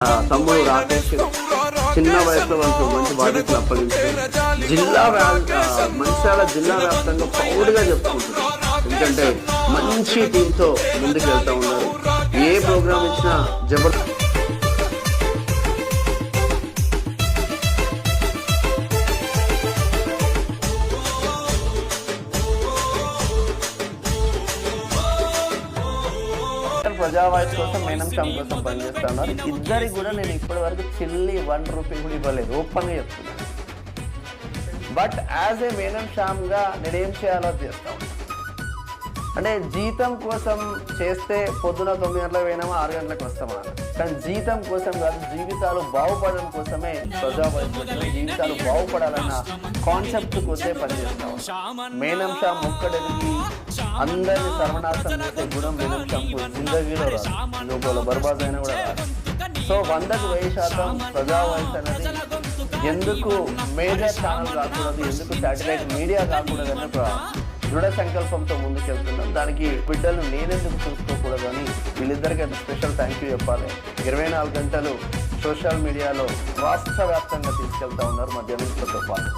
తమ్ముడు రాకేష్ చిన్న వయసులో మంచి బాధ్యతలు అప్పగించారు. మంచిర్యాల జిల్లా వ్యాప్తంగా ప్రౌడ్గా చెప్పుకుంటున్నారు. ఎందుకంటే మంచి టీంతో ముందుకు వెళ్తూ ఉన్నారు. ఏ ప్రోగ్రామ్ ఇచ్చినా జబర్దస్త్. ప్రజావాయిస్ కోసం మేనం షామ్ కోసం పనిచేస్తున్నారు. ఇద్దరికి కూడా నేను ఇప్పటి వరకు చిల్లి 1 రూపీ కూడా ఇవ్వలేదు, ఓపెన్గా చెప్తున్నాను. బట్ యాజ్ ఏ మేనం షామ్గా నేనేం చేయాలో చేస్తా ఉంటాను. అంటే జీతం కోసం చేస్తే పొద్దున 9 గంటలకు పోయినామా 6 గంటలకు వస్తామా, కానీ జీతం కోసం కాదు, జీవితాలు బాగుపడడం కోసమే ప్రజావాయిస్, జీవితాలు బాగుపడాలన్న కాన్సెప్ట్ కోసమే పనిచేస్తాం. మేనం షామ్ ఒక్కడికి అందరినీ సర్వనాశం చేసే గుణం మేనం షాంకు జిందగీలో రాదు, లోపల బర్బాద్ అయినా కూడా రాదు. సో 100కు 1000% ప్రజావాయిస్ అనేది ఎందుకు మేజర్ ఛానల్ కాకూడదు, ఎందుకు శాటిలైట్ మీడియా కాకూడదు అనే ఒక దృఢ సంకల్పంతో ముందుకెళ్తున్నాం. దానికి బిడ్డలు నేనెందుకు చూసుకోకూడదు అని వీళ్ళిద్దరికీ స్పెషల్ థ్యాంక్ యూ చెప్పాలి. 24 గంటలు సోషల్ మీడియాలో రాష్ట్ర వ్యాప్తంగా తీసుకెళ్తా ఉన్నారు మధ్యాహ్నంతో పాటు.